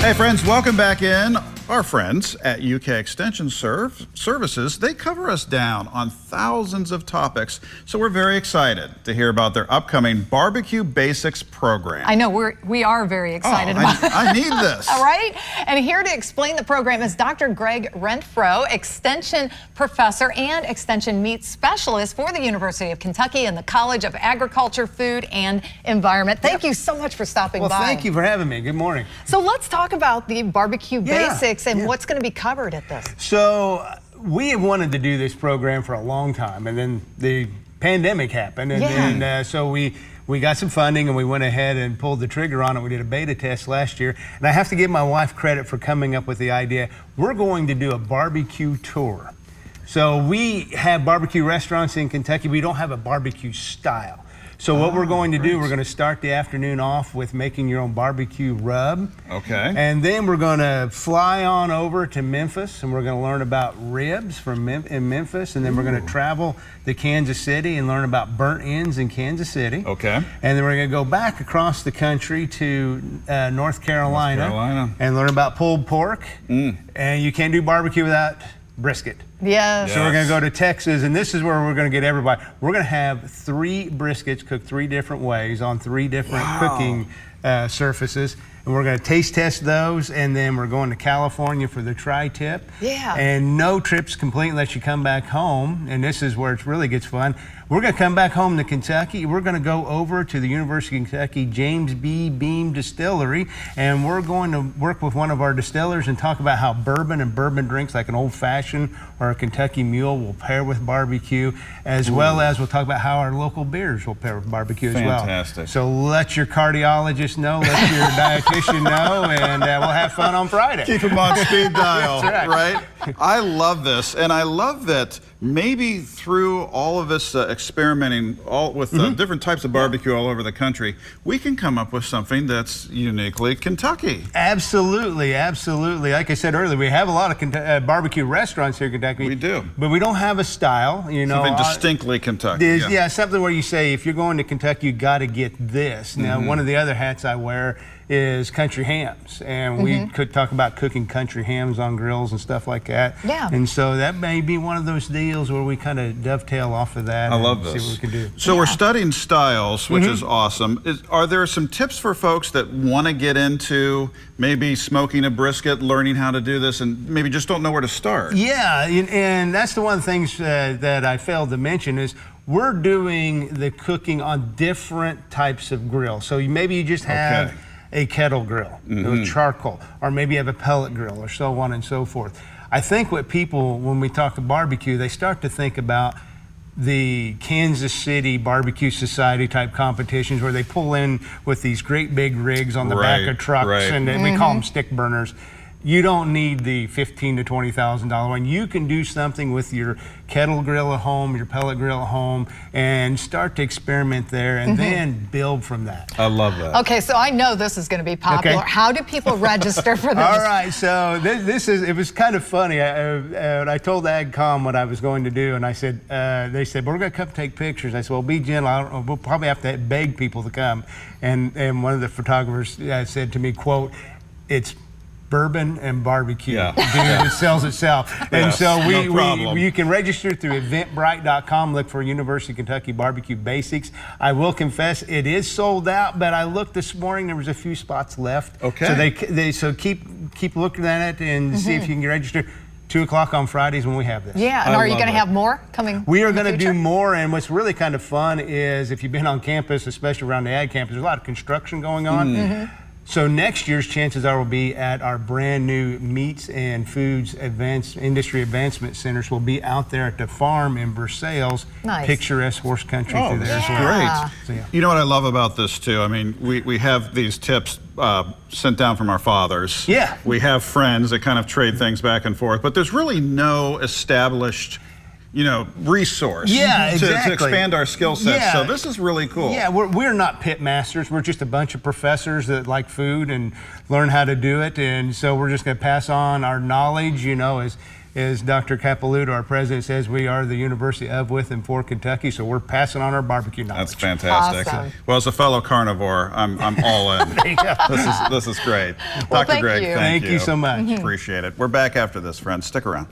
Hey friends, welcome back in. Our friends at UK Extension Services, they cover us down on thousands of topics, so we're very excited to hear about their upcoming Barbecue Basics program. I know, we are very excited about it. I need this. All right, and here to explain the program is Dr. GREGG RENTFROW, Extension Professor and Extension Meat Specialist for the University of Kentucky and the College of Agriculture, Food, and Environment. Thank you so much for stopping by. Well, thank you for having me. Good morning. So let's talk about the Barbecue Basics and what's going to be covered at this. So we have wanted to do this program for a long time, and then the pandemic happened, and so we got some funding and we went ahead and pulled the trigger on it. We did a beta test last year, and I have to give my wife credit for coming up with the idea. We're going to do a barbecue tour. So we have barbecue restaurants in Kentucky. We don't have a barbecue style. So what we're going to do, we're going to start the afternoon off with making your own barbecue rub. Okay. And then we're going to fly on over to Memphis, and we're going to learn about ribs in Memphis, and then we're going to travel to Kansas City and learn about burnt ends in Kansas City. Okay. And then we're going to go back across the country to North Carolina and learn about pulled pork. And you can't do barbecue without brisket. Yes. So we're going to go to Texas, and this is where we're going to get everybody. We're going to have 3 briskets cooked 3 different ways on 3 different cooking surfaces, and we're going to taste test those, and then we're going to California for the tri-tip. Yeah. And no trip's complete unless you come back home, and this is where it really gets fun. We're going to come back home to Kentucky. We're going to go over to the University of Kentucky James B. Beam Distillery, and we're going to work with one of our distillers and talk about how bourbon and bourbon drinks like an old-fashioned or a Kentucky Mule will pair with barbecue, as well as we'll talk about how our local beers will pair with barbecue as well. Fantastic. So let your cardiologist know, let your dietitian know, and we'll have fun on Friday. Keep them on speed dial, That's right? I love this, and I love that maybe through all of this experimenting with different types of barbecue all over the country, we can come up with something that's uniquely Kentucky. Absolutely, absolutely. Like I said earlier, we have a lot of barbecue restaurants here in Kentucky. We do. But we don't have a style, you know. Something distinctly Kentucky. Yeah, something where you say, if you're going to Kentucky, you got to get this. Now, one of the other hats I wear is country hams, and we could talk about cooking country hams on grills and stuff like that. Yeah. And so that may be one of those deals where we kind of dovetail off of that. I love this. See what we can do. So we're studying styles, which is awesome. Are there some tips for folks that want to get into maybe smoking a brisket, learning how to do this, and maybe just don't know where to start? Yeah, and that's the one of the things that I failed to mention is we're doing the cooking on different types of grills. So maybe you just have a kettle grill with charcoal, or maybe you have a pellet grill, or so on and so forth. I think what people, when we talk of barbecue, they start to think about the Kansas City Barbecue Society type competitions where they pull in with these great big rigs on the back of trucks, and we call them stick burners. You don't need the $15,000 to $20,000 one. You can do something with your kettle grill at home, your pellet grill at home, and start to experiment there, and then build from that. I love that. Okay, so I know this is going to be popular. Okay. How do people register for this? All right, so it was kind of funny. I told AgCom what I was going to do, and I said, they said, well, we're going to come take pictures. I said, well, be gentle. We'll probably have to beg people to come. And one of the photographers said to me, quote, "It's bourbon and barbecue. It sells itself." And so you can register through eventbrite.com, look for University of Kentucky Barbecue Basics. I will confess it is sold out, but I looked this morning, there was a few spots left. Okay. So keep looking at it and see if you can register. 2 o'clock on Fridays when we have this. Yeah, and are you going to have more coming? We are going to do more, and what's really kind of fun is if you've been on campus, especially around the ag campus, there's a lot of construction going on. So next year's chances are will be at our brand new Meats and Foods Industry Advancement Centers. We'll be out there at the farm in Versailles, picturesque horse country through there as well. Great. So, you know what I love about this too? I mean, we have these tips sent down from our fathers. Yeah. We have friends that kind of trade things back and forth, but there's really no established resource to expand our skill sets. So this is really cool. Yeah, we're not pit masters. We're just a bunch of professors that like food and learn how to do it. And so we're just going to pass on our knowledge, as as Dr. Capilouto, our president, says, we are the University of, with, and for Kentucky, so we're passing on our barbecue knowledge. That's fantastic. Awesome. Well, as a fellow carnivore, I'm all in. There you go. This is great. Well, Dr. Gregg, you. thank you. Thank you so much. Appreciate it. We're back after this, friends. Stick around.